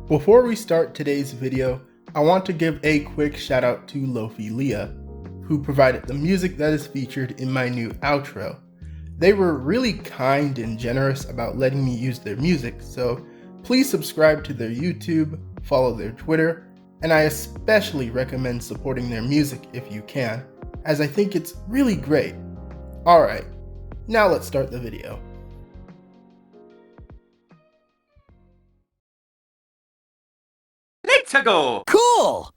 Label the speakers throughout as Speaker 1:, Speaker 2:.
Speaker 1: Before we start today's video, I want to give a quick shout out to 𝗏𝗲𝗄𝗃, who provided the music that is featured in my new outro. They were really kind and generous about letting me use their music, so please subscribe to their YouTube, follow their Twitter, and I especially recommend supporting their music if you can, as I think it's really great. Alright, now let's start the video.
Speaker 2: Let's go!
Speaker 3: Cool!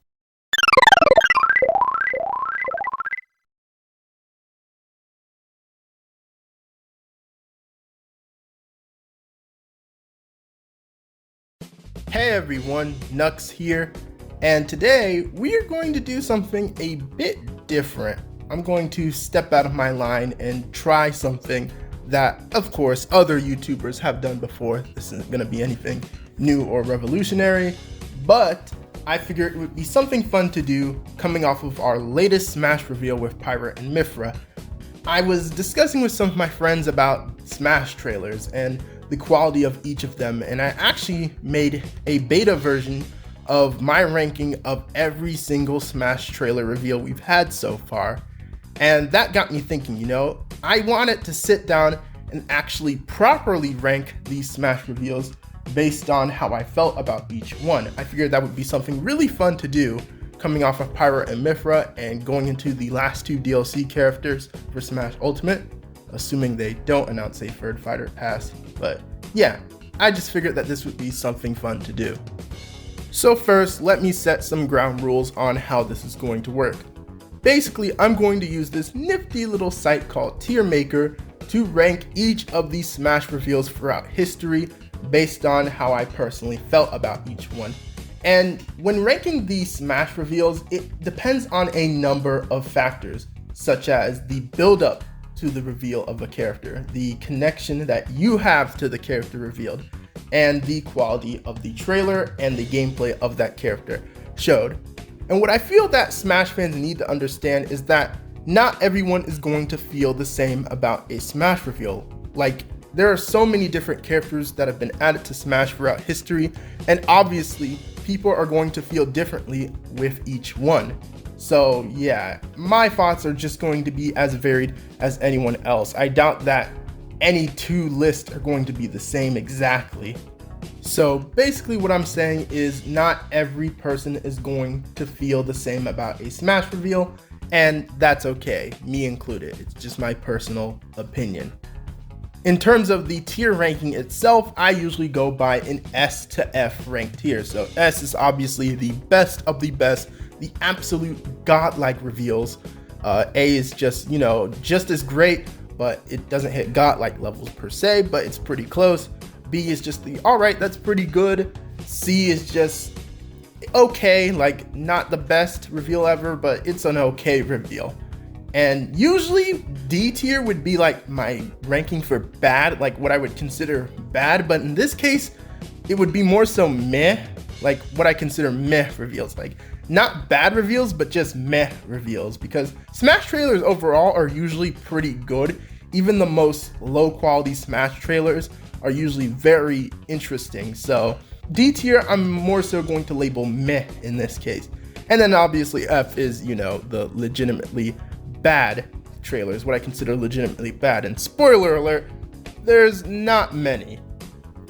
Speaker 1: Hey everyone, 𝗏𝗃 here, and today we are going to do something a bit different. I'm going to step out of my line and try something that, of course, other YouTubers have done before. This isn't going to be anything new or revolutionary, but I figured it would be something fun to do coming off of our latest Smash reveal with Pyra Mythra. I was discussing with some of my friends about Smash trailers and the quality of each of them, and I actually made a beta version of my ranking of every single Smash trailer reveal we've had so far. And that got me thinking, I wanted to sit down and actually properly rank these Smash reveals based on how I felt about each one. I figured that would be something really fun to do coming off of Pyra Mythra and going into the last two DLC characters for Smash Ultimate, assuming they don't announce a third fighter pass. But yeah, I just figured that this would be something fun to do. So first, let me set some ground rules on how this is going to work. Basically, I'm going to use this nifty little site called TierMaker to rank each of these Smash reveals throughout history based on how I personally felt about each one. And when ranking these Smash reveals, it depends on a number of factors, such as the build-up to the reveal of a character, the connection that you have to the character revealed, and the quality of the trailer and the gameplay of that character showed. And what I feel that Smash fans need to understand is that not everyone is going to feel the same about a Smash reveal. Like, there are so many different characters that have been added to Smash throughout history, and obviously people are going to feel differently with each one. So yeah, my thoughts are just going to be as varied as anyone else. I doubt that any two lists are going to be the same exactly. So basically what I'm saying is not every person is going to feel the same about a Smash reveal, and that's okay, me included. It's just my personal opinion. In terms of the tier ranking itself, I usually go by an S to F ranked tier. So S is obviously the best of the best, the absolute godlike reveals. A is just, just as great, but it doesn't hit godlike levels per se, but it's pretty close. B is just the alright, that's pretty good. C is just okay, like not the best reveal ever, but it's an okay reveal. And usually D tier would be like my ranking for bad, like what I would consider bad, but in this case, it would be more so meh, like what I consider meh reveals, like not bad reveals, but just meh reveals, because Smash trailers overall are usually pretty good. Even the most low quality Smash trailers are usually very interesting. So D tier, I'm more so going to label meh in this case. And then obviously F is, the legitimately bad trailers, what I consider legitimately bad. And spoiler alert, there's not many.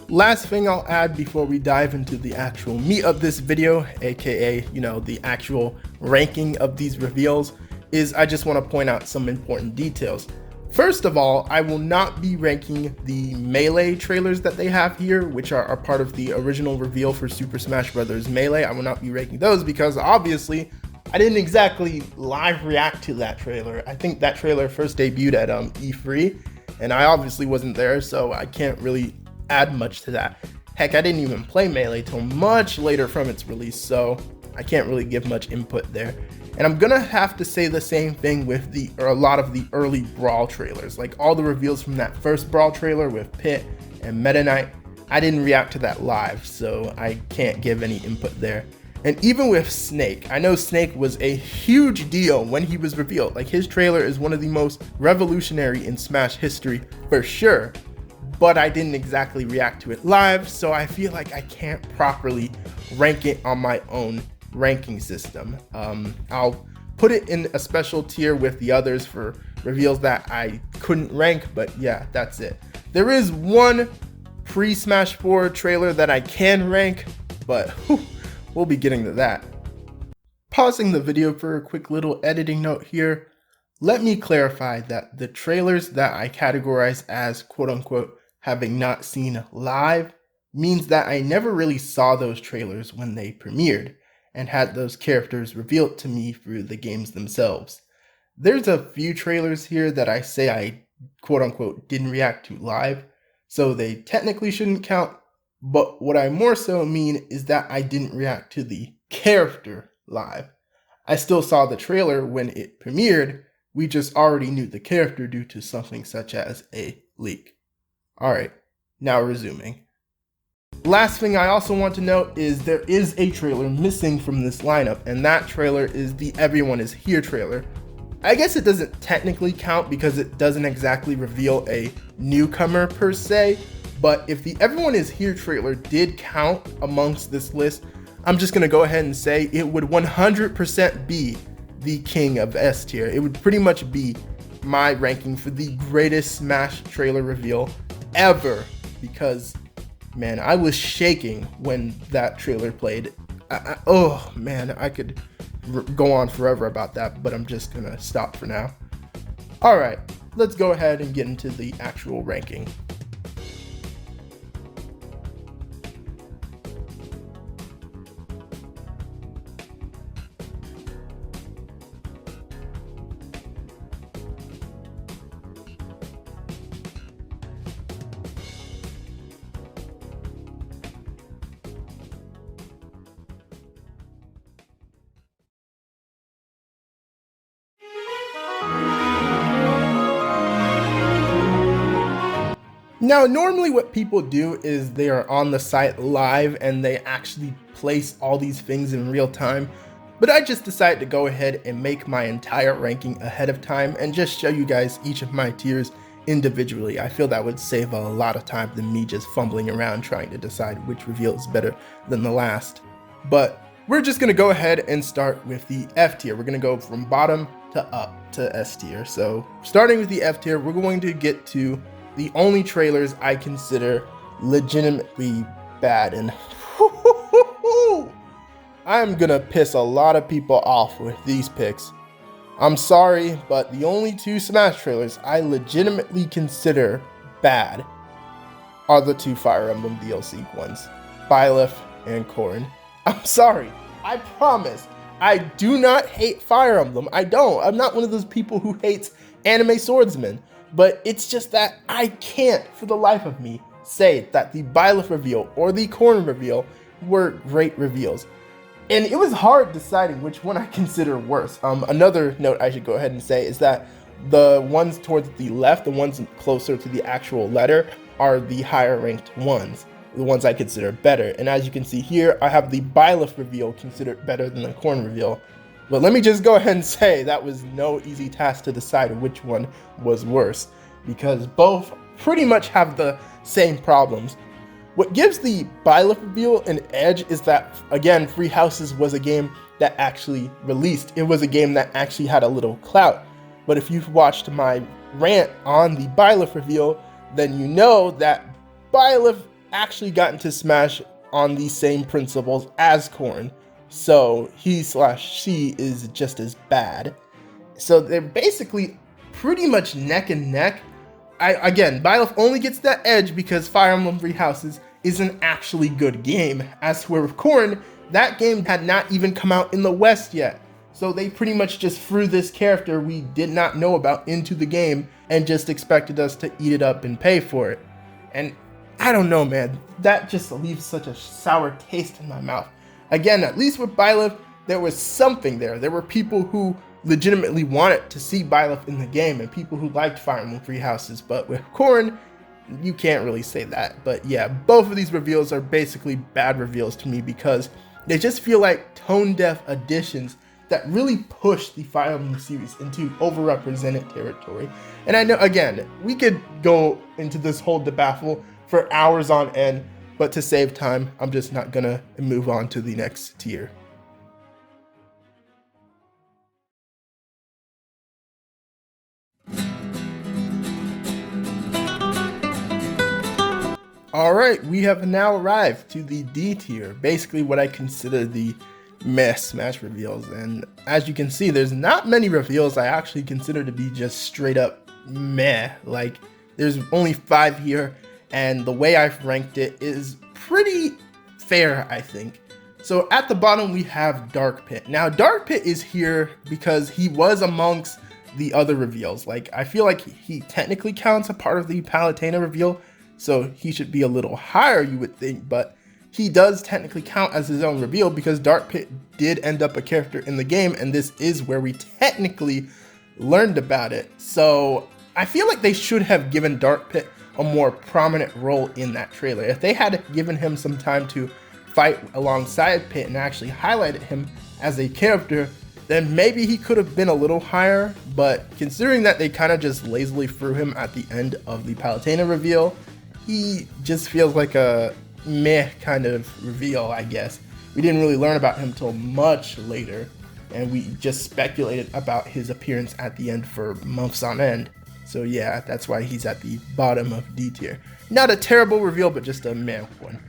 Speaker 1: Last thing I'll add before we dive into the actual meat of this video, aka, the actual ranking of these reveals, is I just want to point out some important details. First of all, I will not be ranking the Melee trailers that they have here, which are part of the original reveal for Super Smash Bros. Melee. I will not be ranking those because obviously I didn't exactly live react to that trailer. I think that trailer first debuted at E3, and I obviously wasn't there, so I can't really add much to that. Heck, I didn't even play Melee till much later from its release, so I can't really give much input there. And I'm gonna have to say the same thing with a lot of the early Brawl trailers, like all the reveals from that first Brawl trailer with Pit and Meta Knight. I didn't react to that live, so I can't give any input there. And even with Snake, I know Snake was a huge deal when he was revealed. Like, his trailer is one of the most revolutionary in Smash history for sure. but I didn't exactly react to it live, so I feel like I can't properly rank it on my own ranking system. I'll put it in a special tier with the others for reveals that I couldn't rank, but yeah, that's it. There is one pre-Smash 4 trailer that I can rank, but we'll be getting to that. Pausing the video for a quick little editing note here. Let me clarify that the trailers that I categorize as quote-unquote having not seen live means that I never really saw those trailers when they premiered and had those characters revealed to me through the games themselves. There's a few trailers here that I say I quote-unquote didn't react to live, so they technically shouldn't count, but what I more so mean is that I didn't react to the character live. I still saw the trailer when it premiered, we just already knew the character due to something such as a leak. Alright, now resuming. Last thing I also want to note is there is a trailer missing from this lineup, and that trailer is the Everyone is Here trailer. I guess it doesn't technically count because it doesn't exactly reveal a newcomer per se, but if the Everyone is Here trailer did count amongst this list, I'm just going to go ahead and say it would 100% be the king of S tier. It would pretty much be my ranking for the greatest Smash trailer reveal ever, because man, I was shaking when that trailer played. Oh man, I could go on forever about that, but I'm just gonna stop for now. All right, let's go ahead and get into the actual ranking. Now, normally what people do is they are on the site live and they actually place all these things in real time, but I just decided to go ahead and make my entire ranking ahead of time and just show you guys each of my tiers individually. I feel that would save a lot of time than me just fumbling around trying to decide which reveal is better than the last. But we're just going to go ahead and start with the F tier. We're going to go from bottom to up to S tier. So starting with the F tier, we're going to get to the only trailers I consider legitimately bad, and I'm gonna piss a lot of people off with these picks. I'm sorry, but the only two Smash trailers I legitimately consider bad are the two Fire Emblem DLC ones, 𝗵𝗲𝗯 and 𝗁. I'm sorry, I promise. I do not hate Fire Emblem. I don't. I'm not one of those people who hates anime swordsmen. But it's just that I can't, for the life of me, say that the 𝗵𝗲𝗯 reveal or the 𝗁 reveal were great reveals. And it was hard deciding which one I consider worse. Another note I should go ahead and say is that the ones towards the left, the ones closer to the actual letter, are the higher ranked ones, the ones I consider better. And as you can see here, I have the 𝗵𝗲𝗯 reveal considered better than the 𝗁 reveal. But let me just go ahead and say that was no easy task to decide which one was worse, because both pretty much have the same problems. What gives the 𝗵𝗲𝗯 reveal an edge is that, again, Three Houses was a game that actually released. It was a game that actually had a little clout. But if you've watched my rant on the 𝗵𝗲𝗯 reveal, then you know that 𝗵𝗲𝗯 actually got into Smash on the same principles as 𝗁. So he/she is just as bad. So they're basically pretty much neck and neck. Again, 𝗵𝗲𝗯 only gets that edge because Fire Emblem Three Houses is an actually good game. As for with 𝗁, that game had not even come out in the West yet. So they pretty much just threw this character we did not know about into the game and just expected us to eat it up and pay for it. And I don't know, man, that just leaves such a sour taste in my mouth. Again, at least with 𝗵𝗲𝗯, there was something there. There were people who legitimately wanted to see 𝗵𝗲𝗯 in the game and people who liked Fire Emblem Three Houses, but with 𝗁, you can't really say that. But yeah, both of these reveals are basically bad reveals to me because they just feel like tone-deaf additions that really push the Fire Emblem series into overrepresented territory. And I know, again, we could go into this whole debacle for hours on end, but to save time, I'm just not gonna move on to the next tier. Alright, we have now arrived to the D tier, basically what I consider the meh Smash reveals. And as you can see, there's not many reveals I actually consider to be just straight up meh. Like, there's only 5 here, and the way I've ranked it is pretty fair, I think. So at the bottom we have Dark Pit. Now Dark Pit is here because he was amongst the other reveals. Like, I feel like he technically counts a part of the Palutena reveal, so he should be a little higher, you would think, but he does technically count as his own reveal because Dark Pit did end up a character in the game, and this is where we technically learned about it. So I feel like they should have given Dark Pit a more prominent role in that trailer. If they had given him some time to fight alongside Pit and actually highlighted him as a character, then maybe he could have been a little higher. But considering that they kind of just lazily threw him at the end of the Palutena reveal, he just feels like a meh kind of reveal, I guess. We didn't really learn about him till much later, and we just speculated about his appearance at the end for months on end. So yeah, that's why he's at the bottom of D tier. Not a terrible reveal, but just a meh one.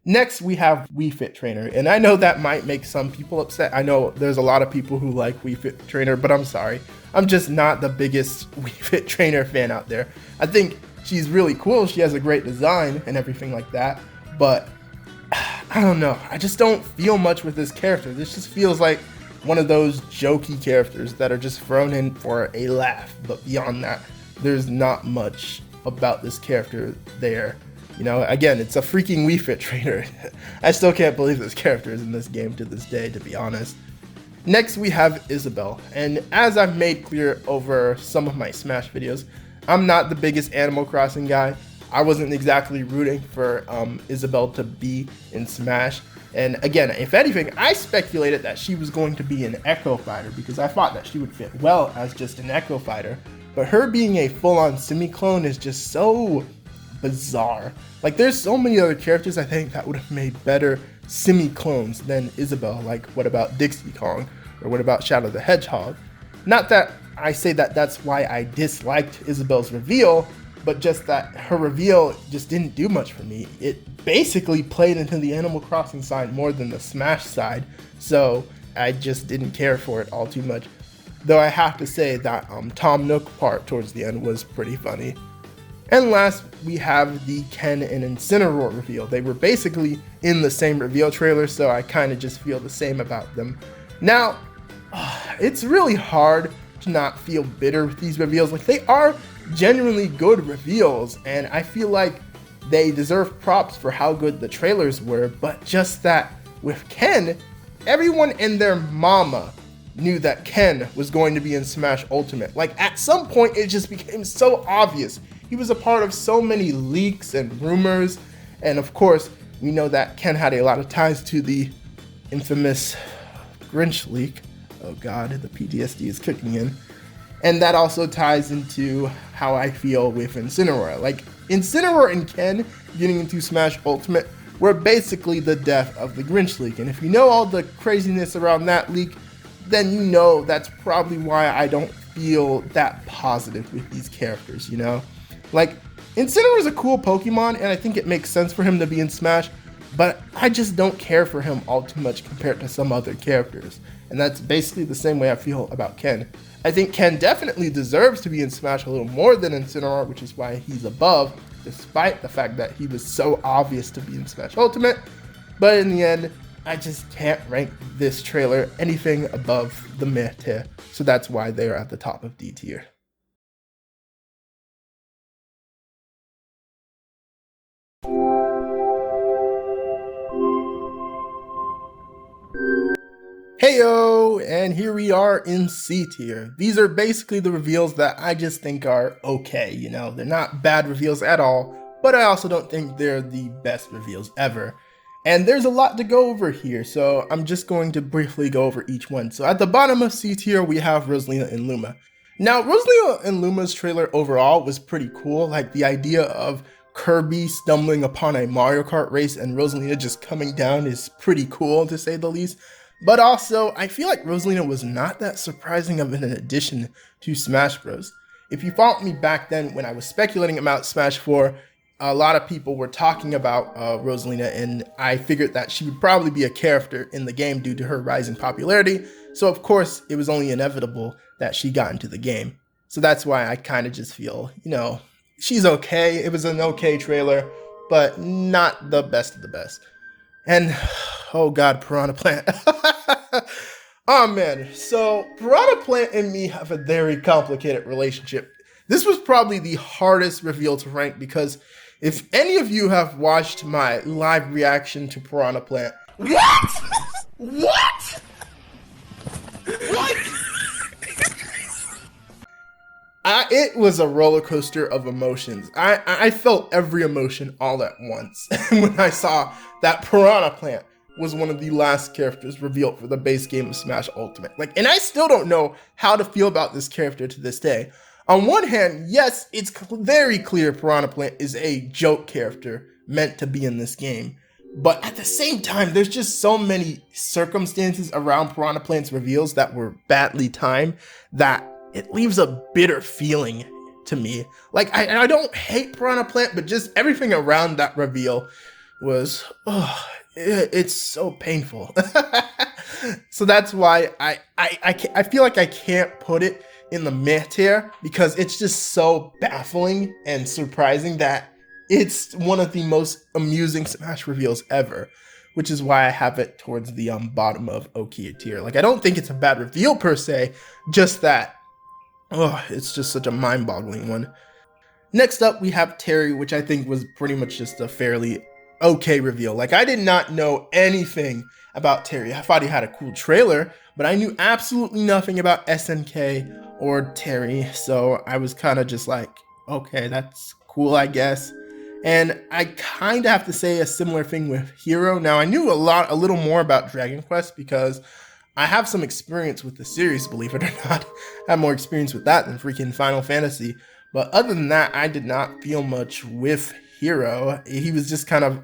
Speaker 1: Next, we have Wii Fit Trainer, and I know that might make some people upset. I know there's a lot of people who like Wii Fit Trainer, but I'm sorry. I'm just not the biggest Wii Fit Trainer fan out there. I think she's really cool. She has a great design and everything like that, but I don't know. I just don't feel much with this character. This just feels like one of those jokey characters that are just thrown in for a laugh, but beyond that, there's not much about this character there. You know, again, it's a freaking Wii Fit Trainer. I still can't believe this character is in this game to this day, to be honest. Next, we have Isabelle, and as I've made clear over some of my Smash videos, I'm not the biggest Animal Crossing guy. I wasn't exactly rooting for Isabelle to be in Smash. And again, if anything, I speculated that she was going to be an Echo Fighter because I thought that she would fit well as just an Echo Fighter. But her being a full-on semi-clone is just so bizarre. Like, there's so many other characters I think that would have made better semi-clones than Isabelle. Like, what about Dixie Kong? Or what about Shadow the Hedgehog? Not that I say that that's why I disliked Isabelle's reveal, but just that her reveal just didn't do much for me. It basically played into the Animal Crossing side more than the Smash side, so I just didn't care for it all too much. Though I have to say that Tom Nook part towards the end was pretty funny. And last, we have the Ken and Incineroar reveal. They were basically in the same reveal trailer, so I kind of just feel the same about them. Now, it's really hard to not feel bitter with these reveals. Like, they are genuinely good reveals, and I feel like they deserve props for how good the trailers were, but just that with Ken, everyone and their mama knew that Ken was going to be in Smash Ultimate. Like, at some point, it just became so obvious. He was a part of so many leaks and rumors, and of course, we know that Ken had a lot of ties to the infamous Grinch leak. Oh god, the PTSD is kicking in. And that also ties into how I feel with Incineroar. Like, Incineroar and Ken getting into Smash Ultimate were basically the death of the Grinch leak. And if you know all the craziness around that leak, then you know that's probably why I don't feel that positive with these characters, you know? Like, Incineroar is a cool Pokemon, and I think it makes sense for him to be in Smash, but I just don't care for him all too much compared to some other characters. And that's basically the same way I feel about Ken. I think Ken definitely deserves to be in Smash a little more than Incineroar, which is why he's above, despite the fact that he was so obvious to be in Smash Ultimate. But in the end, I just can't rank this trailer anything above the meh tier, so that's why they're at the top of D tier. Heyo, and here we are in C tier. These are basically the reveals that I just think are okay, you know, they're not bad reveals at all, but I also don't think they're the best reveals ever. And there's a lot to go over here, so I'm just going to briefly go over each one. So at the bottom of C tier, we have Rosalina and Luma. Now, Rosalina and Luma's trailer overall was pretty cool. Like the idea of Kirby stumbling upon a Mario Kart race and Rosalina just coming down is pretty cool, to say the least. But also, I feel like Rosalina was not that surprising of an addition to Smash Bros. If you followed me back then when I was speculating about Smash 4, a lot of people were talking about Rosalina, and I figured that she would probably be a character in the game due to her rising popularity. So of course, it was only inevitable that she got into the game. So that's why I kind of just feel, you know, she's okay. It was an okay trailer, but not the best of the best. And, oh god, Piranha Plant. Oh man, so Piranha Plant and me have a very complicated relationship. This was probably the hardest reveal to rank because if any of you have watched my live reaction to Piranha Plant— What? What? What? It was a roller coaster of emotions. I felt every emotion all at once when I saw that Piranha Plant was one of the last characters revealed for the base game of Smash Ultimate. And I still don't know how to feel about this character to this day. On one hand, yes, it's very clear Piranha Plant is a joke character meant to be in this game. But at the same time, there's just so many circumstances around Piranha Plant's reveals that were badly timed that it leaves a bitter feeling to me. I don't hate Piranha Plant, but just everything around that reveal was, it's so painful. So that's why I feel like I can't put it in the meh tier, because it's just so baffling and surprising that it's one of the most amusing Smash reveals ever, which is why I have it towards the bottom of OK tier. I don't think it's a bad reveal per se, just that, it's just such a mind-boggling one. Next up, we have Terry, which I think was pretty much just a fairly okay reveal. I did not know anything about Terry. I thought he had a cool trailer, but I knew absolutely nothing about SNK or Terry, so I was kind of just like, okay, that's cool, I guess. And I kind of have to say a similar thing with Hero. Now, I knew a little more about Dragon Quest because I have some experience with the series, believe it or not. I have more experience with that than freaking Final Fantasy. But other than that, I did not feel much with Hero. He was just kind of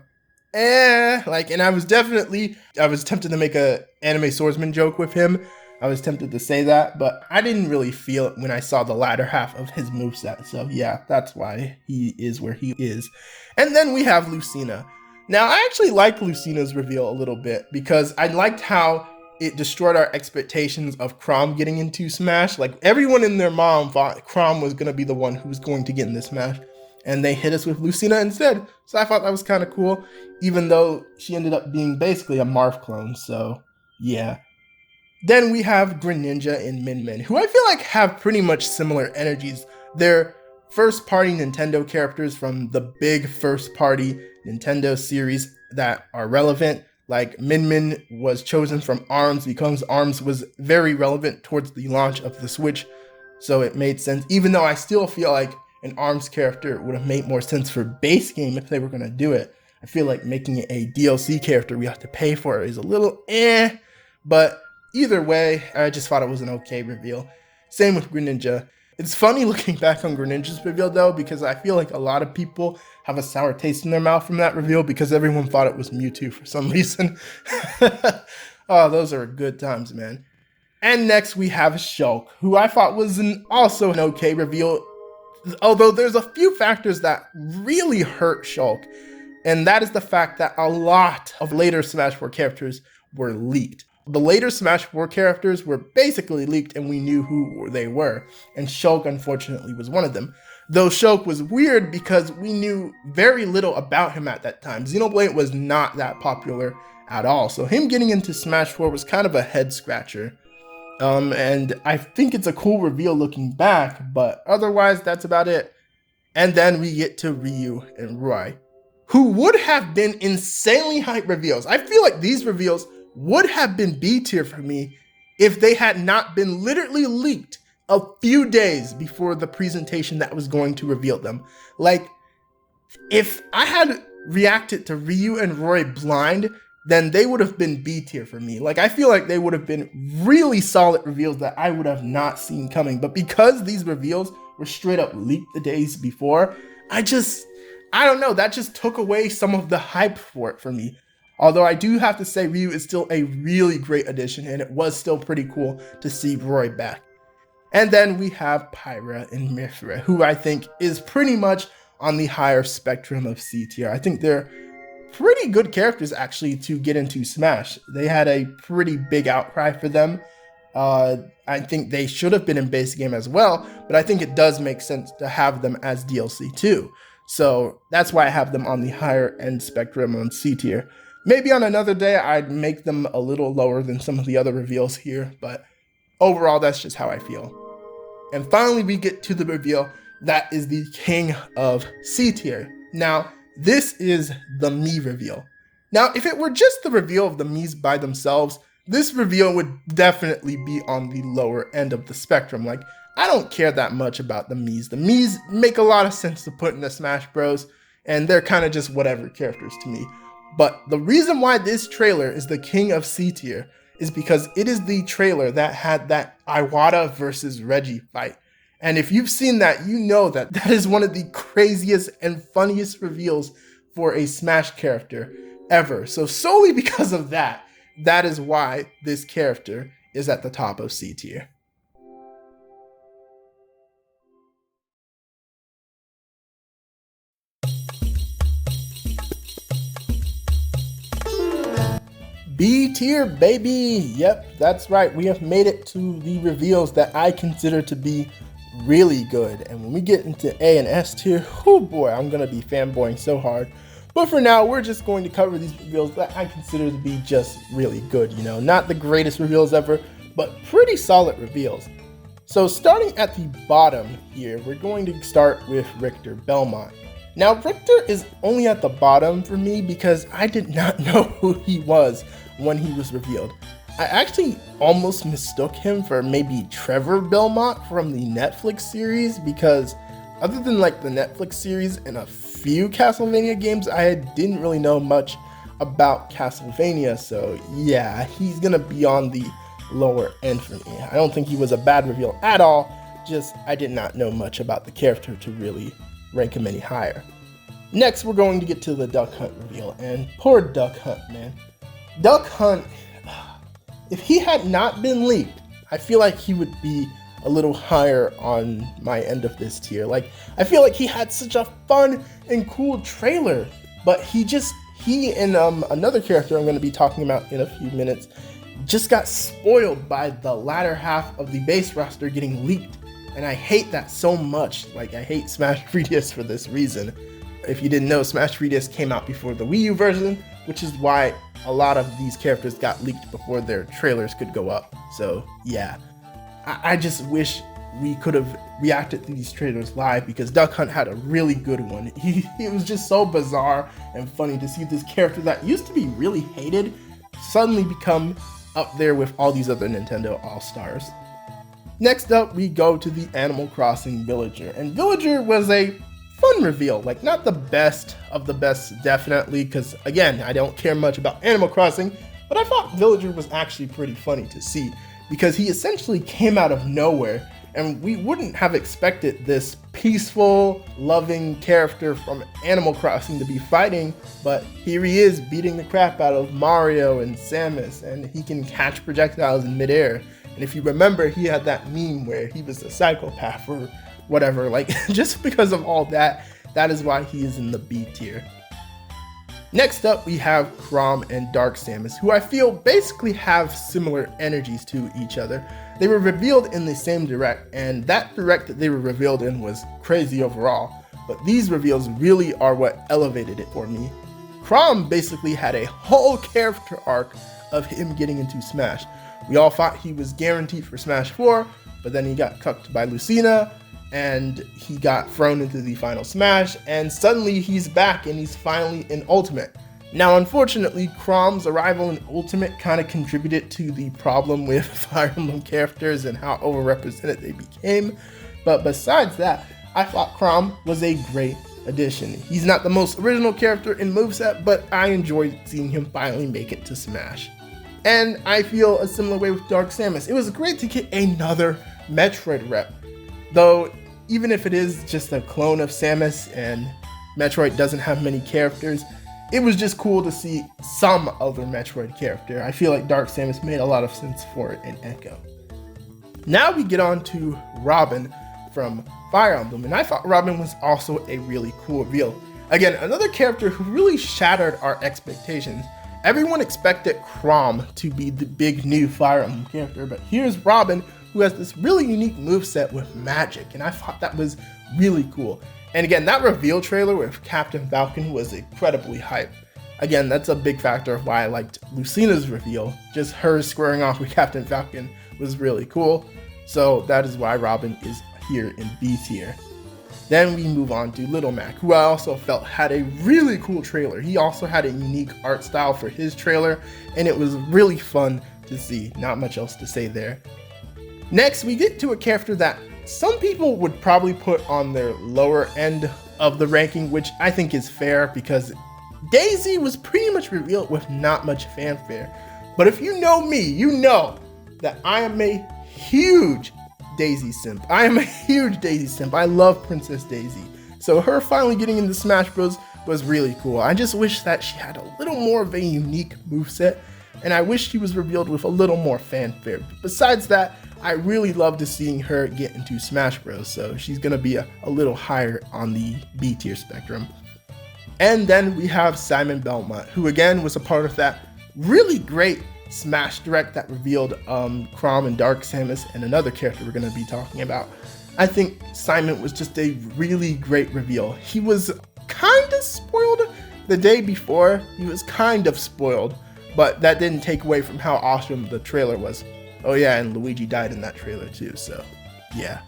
Speaker 1: and I was tempted to make a anime swordsman joke with him. I was tempted to say that, but I didn't really feel it when I saw the latter half of his moveset. So yeah, that's why he is where he is. And then we have Lucina. Now, I actually liked Lucina's reveal a little bit because I liked how it destroyed our expectations of Chrom getting into Smash. Everyone and their mom thought Chrom was going to be the one who was going to get in this Smash, and they hit us with Lucina instead. So I thought that was kind of cool, even though she ended up being basically a Marth clone, so yeah. Then we have Greninja and Min Min, who I feel like have pretty much similar energies. They're first-party Nintendo characters from the big first-party Nintendo series that are relevant. Min Min was chosen from ARMS because ARMS was very relevant towards the launch of the Switch, so it made sense, even though I still feel like an ARMS character would have made more sense for base game if they were going to do it. I feel like making it a DLC character we have to pay for is a little but either way, I just thought it was an okay reveal. Same with Greninja. It's funny looking back on Greninja's reveal though, because I feel like a lot of people have a sour taste in their mouth from that reveal because everyone thought it was Mewtwo for some reason. Oh, those are good times, man. And next we have Shulk, who I thought was also an okay reveal, although there's a few factors that really hurt Shulk, and that is the fact that a lot of later Smash 4 characters were leaked. The later Smash 4 characters were basically leaked and we knew who they were, and Shulk unfortunately was one of them. Though Shulk was weird because we knew very little about him at that time. Xenoblade was not that popular at all, so him getting into Smash 4 was kind of a head scratcher. And I think it's a cool reveal looking back, but otherwise that's about it. And then we get to Ryu and Roy, who would have been insanely hype reveals. I feel like these reveals would have been B tier for me if they had not been literally leaked a few days before the presentation that was going to reveal them. If I had reacted to Ryu and Roy blind then they would have been B tier for me. Like, I feel like they would have been really solid reveals that I would have not seen coming. But because these reveals were straight up leaked the days before, I don't know, that just took away some of the hype for it for me. Although I do have to say Ryu is still a really great addition, and it was still pretty cool to see Roy back. And then we have Pyra Mythra, who I think is pretty much on the higher spectrum of C tier. I think they're pretty good characters actually to get into Smash. They had a pretty big outcry for them. I think they should have been in base game as well, but I think it does make sense to have them as DLC too. So that's why I have them on the higher end spectrum on C tier. Maybe on another day I'd make them a little lower than some of the other reveals here, but overall that's just how I feel. And finally we get to the reveal that is the king of C tier. Now this is the Mii reveal. Now if it were just the reveal of the Miis by themselves, this reveal would definitely be on the lower end of the spectrum. Like, I don't care that much about the Miis. The Miis make a lot of sense to put in the Smash Bros, and they're kind of just whatever characters to me. But the reason why this trailer is the king of C tier is because it is the trailer that had that Iwata versus Reggie fight. And if you've seen that, you know that that is one of the craziest and funniest reveals for a Smash character ever. So solely because of that, that is why this character is at the top of C tier. B tier, baby. Yep, that's right. We have made it to the reveals that I consider to be really good. And when we get into A and S tier, oh boy, I'm going to be fanboying so hard. But for now, we're just going to cover these reveals that I consider to be just really good, you know, not the greatest reveals ever, but pretty solid reveals. So starting at the bottom here, we're going to start with Richter Belmont. Now, Richter is only at the bottom for me because I did not know who he was when he was revealed. I actually almost mistook him for maybe Trevor Belmont from the Netflix series, because other than like the Netflix series and a few Castlevania games, I didn't really know much about Castlevania. So yeah, he's gonna be on the lower end for me. I don't think he was a bad reveal at all, just I did not know much about the character to really rank him any higher. Next, we're going to get to the Duck Hunt reveal, and poor Duck Hunt, man. Duck Hunt, if he had not been leaked, I feel like he would be a little higher on my end of this tier. Like, I feel like he had such a fun and cool trailer, but he and another character I'm going to be talking about in a few minutes just got spoiled by the latter half of the base roster getting leaked. And I hate that so much. Like, I hate Smash 3DS for this reason. If you didn't know, Smash 3DS came out before the Wii U version, which is why a lot of these characters got leaked before their trailers could go up. So yeah, I just wish we could have reacted to these trailers live, because Duck Hunt had a really good one. It was just so bizarre and funny to see this character that used to be really hated suddenly become up there with all these other Nintendo All-Stars. Next up, we go to the Animal Crossing Villager, and Villager was a fun reveal. Like, not the best of the best, definitely, because again, I don't care much about Animal Crossing, but I thought Villager was actually pretty funny to see, because he essentially came out of nowhere, and we wouldn't have expected this peaceful, loving character from Animal Crossing to be fighting, but here he is beating the crap out of Mario and Samus, and he can catch projectiles in midair. And if you remember, he had that meme where he was a psychopath or whatever. Like, just because of all that, that is why he is in the B tier. Next up, we have Chrom and Dark Samus, who I feel basically have similar energies to each other. They were revealed in the same direct, and that direct that they were revealed in was crazy overall, but these reveals really are what elevated it for me. Chrom basically had a whole character arc of him getting into Smash. We all thought he was guaranteed for Smash 4, but then he got cucked by Lucina, and he got thrown into the final Smash, and suddenly he's back and he's finally in Ultimate. Now, unfortunately, Chrom's arrival in Ultimate kind of contributed to the problem with Fire Emblem characters and how overrepresented they became, but besides that, I thought Chrom was a great addition. He's not the most original character in moveset, but I enjoyed seeing him finally make it to Smash. And I feel a similar way with Dark Samus. It was great to get another Metroid rep, though even if it is just a clone of Samus and Metroid doesn't have many characters, it was just cool to see some other Metroid character. I feel like Dark Samus made a lot of sense for it in Echo. Now we get on to Robin from Fire Emblem, and I thought Robin was also a really cool reveal. Again, another character who really shattered our expectations. Everyone expected 𝗏𝗏 to be the big new Fire Emblem character, but here's Robin, who has this really unique moveset with magic, and I thought that was really cool. And again, that reveal trailer with Captain Falcon was incredibly hype. Again, that's a big factor of why I liked Lucina's reveal. Just her squaring off with Captain Falcon was really cool. So that is why Robin is here in B tier. Then we move on to Little Mac, who I also felt had a really cool trailer. He also had a unique art style for his trailer, and it was really fun to see. Not much else to say there. Next, we get to a character that some people would probably put on their lower end of the ranking, which I think is fair because Daisy was pretty much revealed with not much fanfare. But if you know me, you know that I am a huge Daisy simp. I am a huge Daisy simp. I love Princess Daisy. So her finally getting into Smash Bros was really cool. I just wish that she had a little more of a unique moveset, and I wish she was revealed with a little more fanfare. But besides that, I really love to seeing her get into Smash Bros, so she's gonna be a little higher on the B tier spectrum. And then we have Simon Belmont, who again was a part of that really great Smash Direct that revealed 𝗏𝗏 and Dark Samus and another character we're going to be talking about. I think Simon was just a really great reveal. He was kind of spoiled the day before. He was kind of spoiled, but that didn't take away from how awesome the trailer was. Oh yeah, and Luigi died in that trailer too, so yeah.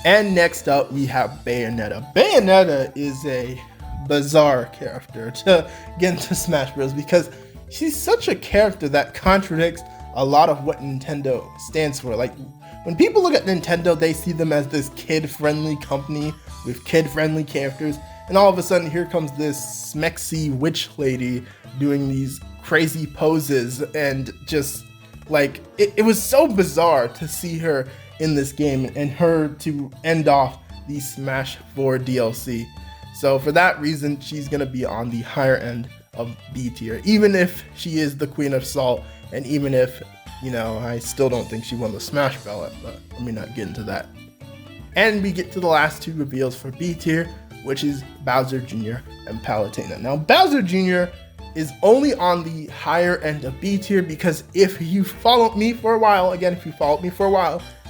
Speaker 1: And next up we have Bayonetta. Bayonetta is a bizarre character to get into Smash Bros because she's such a character that contradicts a lot of what Nintendo stands for. Like, when people look at Nintendo, they see them as this kid-friendly company with kid-friendly characters, and all of a sudden here comes this 𝗕𝗏𝗄𝗎 witch lady doing these crazy poses, and just like it was so bizarre to see her in this game and her to end off the Smash 4 DLC. So for that reason, she's gonna be on the higher end of B tier, even if she is the Queen of Salt, and even if, you know, I still don't think she won the Smash ballot, but let me not get into that. And we get to the last two reveals for B tier, which is Bowser Jr. and Palutena. Now, Bowser Jr. is only on the higher end of B tier because if you followed me for a while,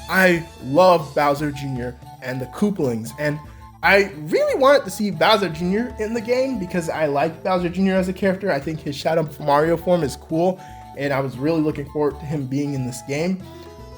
Speaker 1: I love Bowser Jr. and the Koopalings, and I really wanted to see Bowser Jr. in the game because I like Bowser Jr. as a character. I think his Shadow Mario form is cool, and I was really looking forward to him being in this game.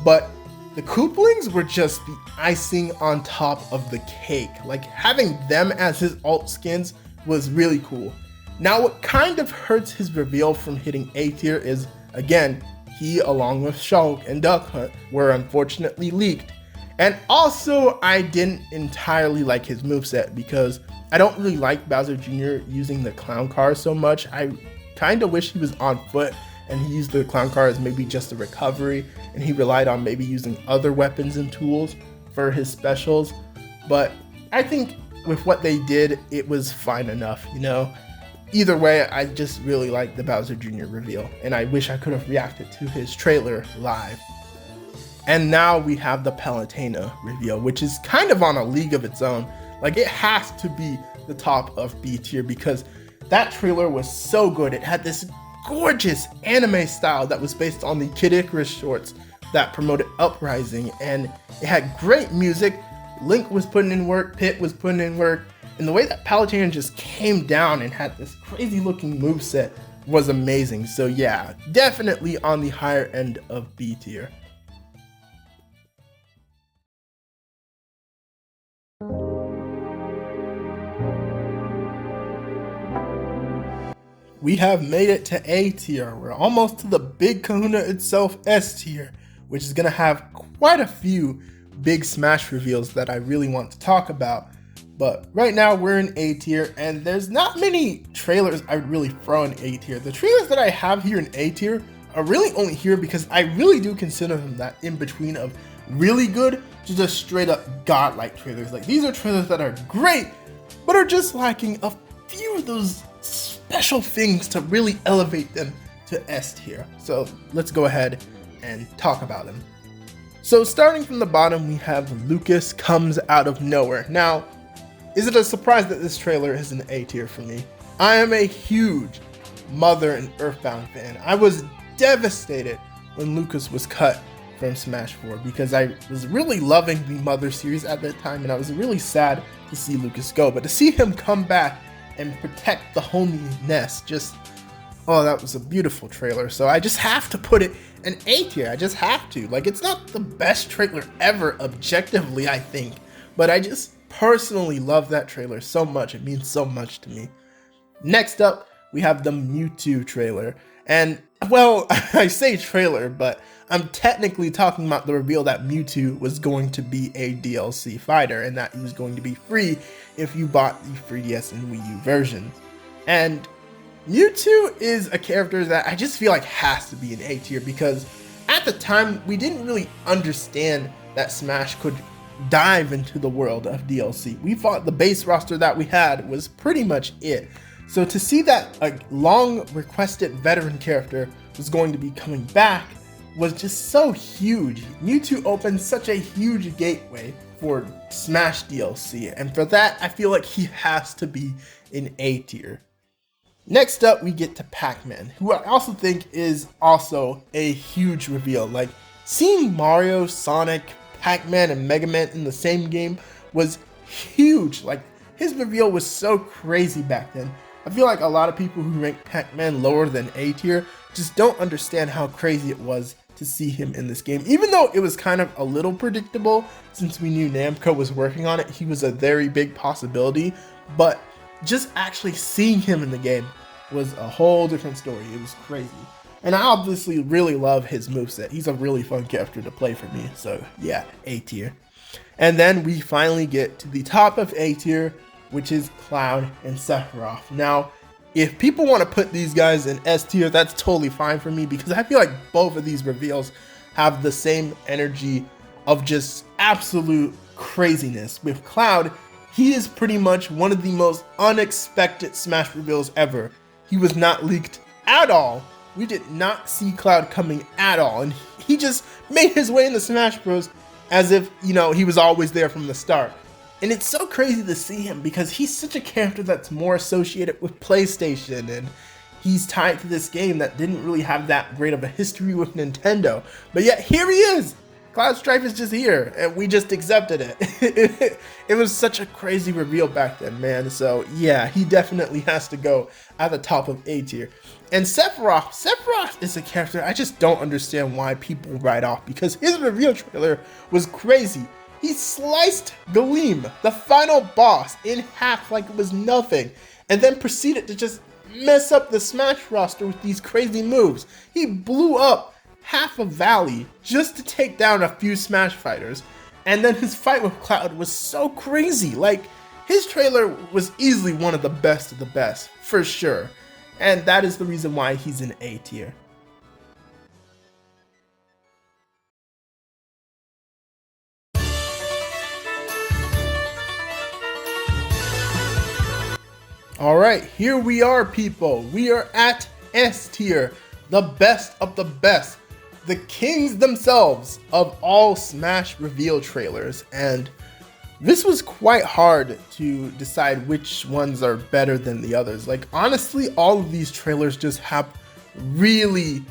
Speaker 1: But the Koopalings were just the icing on top of the cake. Like, having them as his alt skins was really cool. Now, what kind of hurts his reveal from hitting A tier is, again, he, along with Shulk and Duck Hunt, were unfortunately leaked. And also, I didn't entirely like his moveset because I don't really like Bowser Jr. using the clown car so much. I kind of wish he was on foot and he used the clown car as maybe just a recovery, and he relied on maybe using other weapons and tools for his specials. But I think with what they did, it was fine enough, you know? Either way, I just really like the Bowser Jr. reveal, and I wish I could have reacted to his trailer live. And now we have the Palutena reveal, which is kind of on a league of its own. Like, it has to be the top of B tier because that trailer was so good. It had this gorgeous anime style that was based on the Kid Icarus shorts that promoted Uprising, and it had great music. Link was putting in work, Pit was putting in work, and the way that Palutena just came down and had this crazy looking moveset was amazing. So yeah, definitely on the higher end of B tier. We have made it to A tier. We're almost to the big kahuna itself, S tier, which is going to have quite a few big Smash reveals that I really want to talk about. But right now we're in A tier, and there's not many trailers I would really throw in A tier. The trailers that I have here in A tier are really only here because I really do consider them that in between of really good to just straight up godlike trailers. Like, these are trailers that are great, but are just lacking a few of those special things to really elevate them to S tier. So let's go ahead and talk about them. So starting from the bottom, we have Lucas Comes Out of Nowhere. Now, is it a surprise that this trailer is an A tier for me? I am a huge Mother and Earthbound fan. I was devastated when Lucas was cut from Smash 4 because I was really loving the Mother series at that time, and I was really sad to see Lucas go. But to see him come back and protect the homie nest, just, oh, that was a beautiful trailer. So I just have to put it in A tier. I just have to. Like, it's not the best trailer ever objectively, I think, but I just personally love that trailer so much. It means so much to me. Next up, we have the Mewtwo trailer. And, well, I say trailer, but I'm technically talking about the reveal that Mewtwo was going to be a DLC fighter and that he was going to be free if you bought the 3DS and Wii U versions. And Mewtwo is a character that I just feel like has to be an A tier because at the time we didn't really understand that Smash could dive into the world of DLC. We thought the base roster that we had was pretty much it. So to see that a long requested veteran character was going to be coming back was just so huge. Mewtwo opened such a huge gateway for Smash DLC, and for that I feel like he has to be in A tier. Next up, we get to Pac-Man, who I also think is also a huge reveal. Like, seeing Mario, Sonic, Pac-Man, and Mega Man in the same game was huge. Like, his reveal was so crazy back then. I feel like a lot of people who rank Pac-Man lower than A tier just don't understand how crazy it was to see him in this game. Even though it was kind of a little predictable, since we knew Namco was working on it, he was a very big possibility, but just actually seeing him in the game was a whole different story. It was crazy. And I obviously really love his moveset. He's a really fun character to play for me. So yeah, A tier. And then we finally get to the top of A tier, which is Cloud and Sephiroth. Now, if people want to put these guys in S tier, that's totally fine for me because I feel like both of these reveals have the same energy of just absolute craziness. With Cloud, he is pretty much one of the most unexpected Smash reveals ever. He was not leaked at all. We did not see Cloud coming at all, and he just made his way into Smash Bros. As if, you know, he was always there from the start. And it's so crazy to see him because he's such a character that's more associated with PlayStation, and he's tied to this game that didn't really have that great of a history with Nintendo. But yet here he is! Cloud Strife is just here, and we just accepted it. It was such a crazy reveal back then, man. So yeah, he definitely has to go at the top of A tier. And Sephiroth is a character I just don't understand why people write off, because his reveal trailer was crazy. He sliced 𝗂𝗏, the final boss, in half like it was nothing, and then proceeded to just mess up the Smash roster with these crazy moves. He blew up half a valley just to take down a few Smash fighters, and then his fight with Cloud was so crazy. Like, his trailer was easily one of the best, for sure, and that is the reason why he's in A tier. Alright, here we are, people. We are at S tier, the best of the best. The kings themselves of all Smash reveal trailers, and this was quite hard to decide which ones are better than the others. Like, honestly, all of these trailers just have really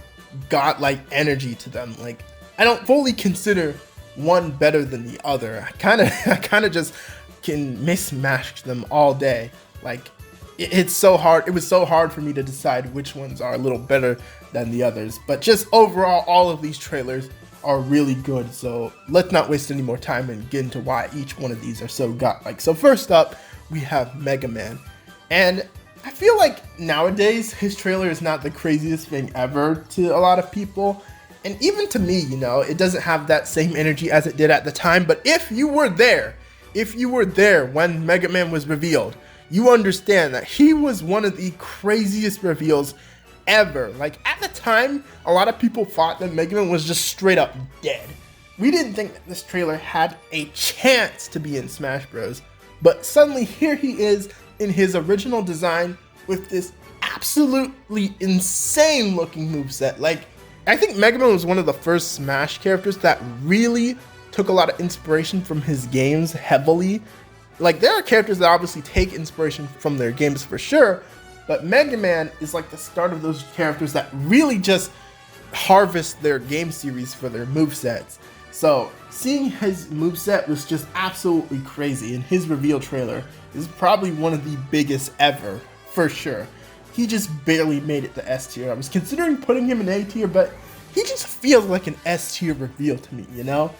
Speaker 1: godlike energy to them. Like, I don't fully consider one better than the other. I kind of just can mismatch them all day. Like, it's so hard. It was so hard for me to decide which ones are a little better than the others. But just overall, all of these trailers are really good. So let's not waste any more time and get into why each one of these are so godlike. So first up, we have Mega Man. And I feel like nowadays, his trailer is not the craziest thing ever to a lot of people. And even to me, you know, it doesn't have that same energy as it did at the time. But if you were there if you were there when Mega Man was revealed, you understand that he was one of the craziest reveals ever. Like, at the time, a lot of people thought that Mega Man was just straight up dead. We didn't think that this trailer had a chance to be in Smash Bros. But suddenly here he is in his original design with this absolutely insane looking moveset. Like, I think Mega Man was one of the first Smash characters that really took a lot of inspiration from his games heavily. Like, there are characters that obviously take inspiration from their games for sure, but Mega Man is like the start of those characters that really just harvest their game series for their movesets. So seeing his moveset was just absolutely crazy, and his reveal trailer is probably one of the biggest ever, for sure. He just barely made it to S tier. I was considering putting him in A tier, but he just feels like an S tier reveal to me, you know?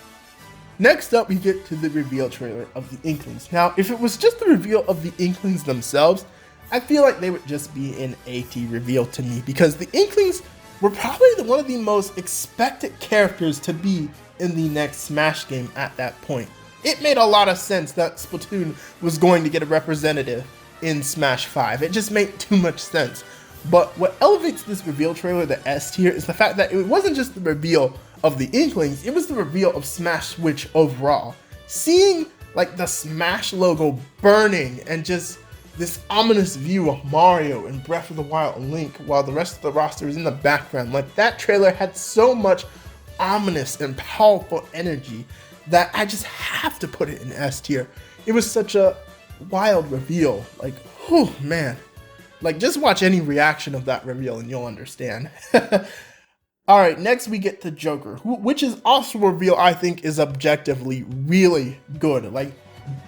Speaker 1: Next up, we get to the reveal trailer of the Inklings. Now, if it was just the reveal of the Inklings themselves, I feel like they would just be an A tier reveal to me, because the Inklings were probably one of the most expected characters to be in the next Smash game at that point. It made a lot of sense that Splatoon was going to get a representative in Smash 5. It just made too much sense. But what elevates this reveal trailer to S tier is the fact that it wasn't just the reveal of the Inklings, it was the reveal of Smash Switch overall. Seeing like the Smash logo burning and just this ominous view of Mario and Breath of the Wild and Link while the rest of the roster is in the background, like, that trailer had so much ominous and powerful energy that I just have to put it in S tier. It was such a wild reveal. Like, whew, man. Like, just watch any reaction of that reveal and you'll understand. Alright, next we get to Joker, which is also a reveal I think is objectively really good. Like,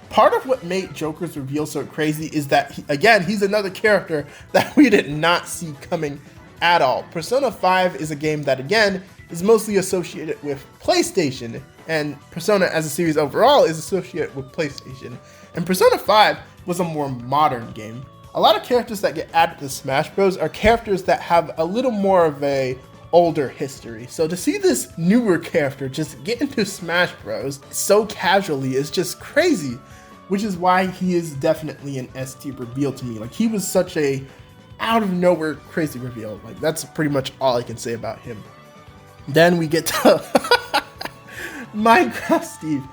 Speaker 1: part of what made Joker's reveal so crazy is that, he's another character that we did not see coming at all. Persona 5 is a game that, again, is mostly associated with PlayStation, and Persona as a series overall is associated with PlayStation. And Persona 5 was a more modern game. A lot of characters that get added to Smash Bros. Are characters that have a little more of a older history. So to see this newer character just get into Smash Bros. So casually is just crazy, which is why he is definitely an S tier reveal to me. Like, he was such a out of nowhere crazy reveal. Like, that's pretty much all I can say about him. Then we get to Minecraft Steve.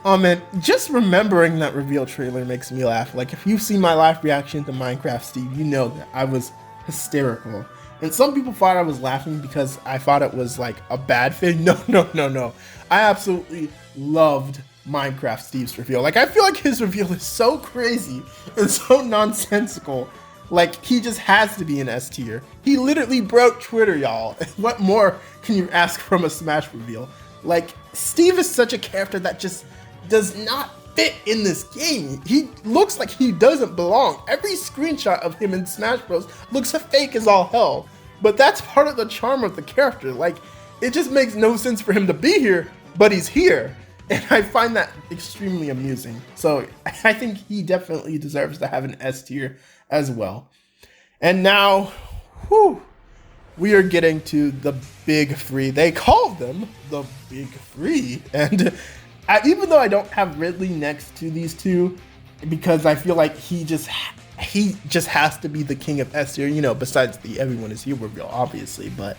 Speaker 1: Oh man, just remembering that reveal trailer makes me laugh. Like, if you've seen my live reaction to Minecraft Steve, you know that I was hysterical. And some people thought I was laughing because I thought it was like a bad thing. No. I absolutely loved Minecraft Steve's reveal. Like, I feel like his reveal is so crazy and so nonsensical. Like, he just has to be an S tier. He literally broke Twitter, y'all. What more can you ask from a Smash reveal? Like, Steve is such a character that just does not fit in this game. He looks like he doesn't belong. Every screenshot of him in Smash Bros. Looks fake as all hell. But that's part of the charm of the character. Like, it just makes no sense for him to be here, but he's here. And I find that extremely amusing. So I think he definitely deserves to have an S tier as well. And now, we are getting to the big three. They call them the big three. And even though I don't have Ridley next to these two, because I feel like he just has to be the king of S tier, you know, besides the Everyone Is Here reveal, obviously. But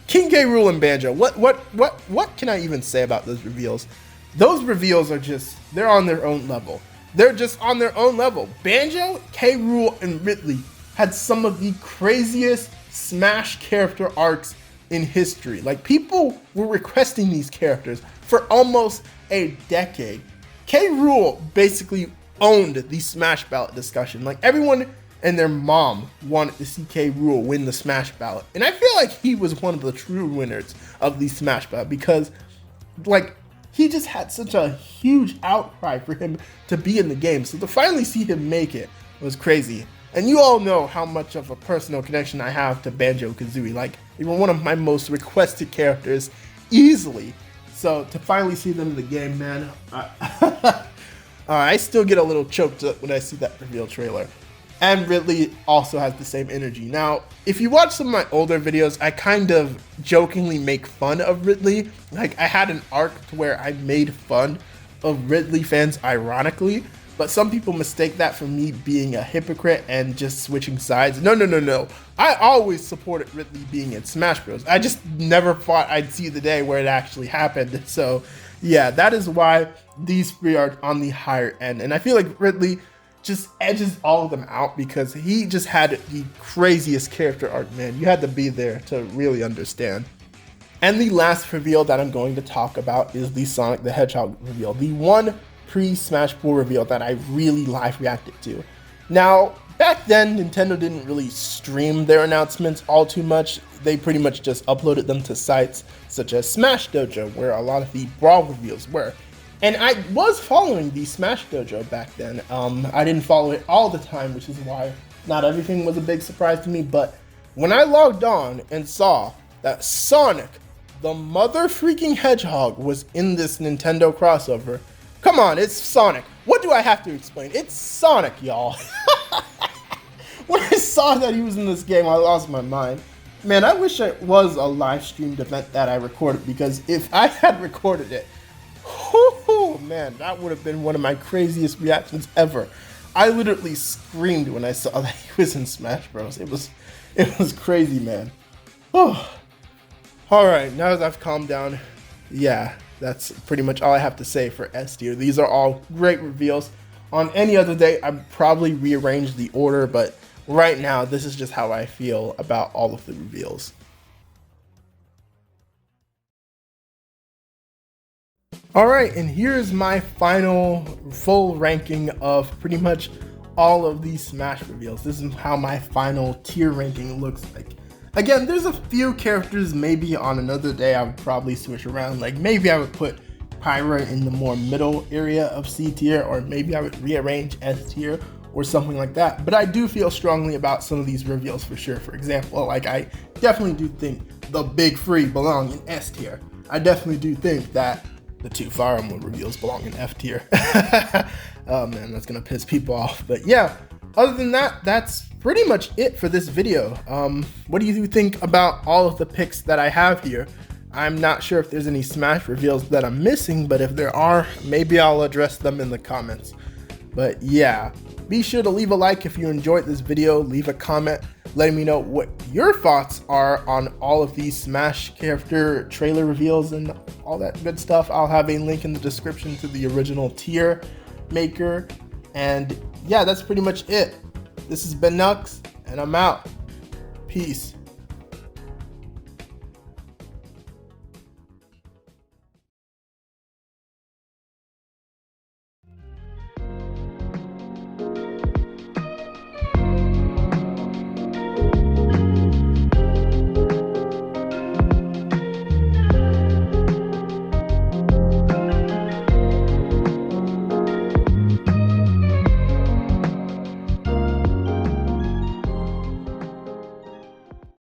Speaker 1: King K. Rool and Banjo, what can I even say about those reveals? Those reveals are just, they're on their own level. They're just on their own level. Banjo, K. Rool, and Ridley had some of the craziest Smash character arcs in history. Like, people were requesting these characters for almost a decade. K. Rool basically owned the Smash ballot discussion. Like, everyone and their mom wanted to see K. Rool win the Smash ballot. And I feel like he was one of the true winners of the Smash ballot because, like, he just had such a huge outcry for him to be in the game. So to finally see him make it was crazy. And you all know how much of a personal connection I have to Banjo-Kazooie. Like, they were one of my most requested characters easily. So to finally see them in the game, man, I still get a little choked up when I see that reveal trailer. And Ridley also has the same energy. Now, if you watch some of my older videos, I kind of jokingly make fun of Ridley. Like, I had an arc to where I made fun of Ridley fans, ironically, but some people mistake that for me being a hypocrite and just switching sides. No. I always supported Ridley being in Smash Bros. I just never thought I'd see the day where it actually happened. So yeah, that is why these three are on the higher end. And I feel like Ridley just edges all of them out because he just had the craziest character arc, man. You had to be there to really understand. And the last reveal that I'm going to talk about is the Sonic the Hedgehog reveal, the one pre-Smash Bros. Reveal that I really live reacted to. Now, back then, Nintendo didn't really stream their announcements all too much. They pretty much just uploaded them to sites such as Smash Dojo, where a lot of the Brawl reveals were. And I was following the Smash Dojo back then. I didn't follow it all the time, which is why not everything was a big surprise to me. But when I logged on and saw that Sonic, the mother freaking Hedgehog, was in this Nintendo crossover, come on, it's Sonic. What do I have to explain? It's Sonic, y'all. When I saw that he was in this game, I lost my mind. Man, I wish it was a live streamed event that I recorded, because if I had recorded it, man, that would have been one of my craziest reactions ever. I literally screamed when I saw that he was in Smash Bros. It was crazy, man. Oh. All right, now that I've calmed down, yeah, that's pretty much all I have to say for S tier. These are all great reveals. On any other day, I'd probably rearrange the order, but right now, this is just how I feel about all of the reveals. All right, and here's my final full ranking of pretty much all of these Smash reveals. This is how my final tier ranking looks like. Again, there's a few characters maybe on another day I would probably switch around. Like maybe I would put Pyra in the more middle area of C tier, or maybe I would rearrange S tier or something like that. But I do feel strongly about some of these reveals for sure. For example, like I definitely do think the big three belong in S tier. I definitely do think that the two Fire Emblem reveals belong in F tier. Oh man, that's gonna piss people off. But yeah, other than that, that's pretty much it for this video. What do you think about all of the picks that I have here? I'm not sure if there's any Smash reveals that I'm missing, but if there are, maybe I'll address them in the comments. But yeah, be sure to leave a like if you enjoyed this video, leave a comment letting me know what your thoughts are on all of these Smash character trailer reveals and all that good stuff. I'll have a link in the description to the original TierMaker. And yeah, that's pretty much it. This has been 𝗃𝗂𝘀𝗶𝗰, and I'm out. Peace.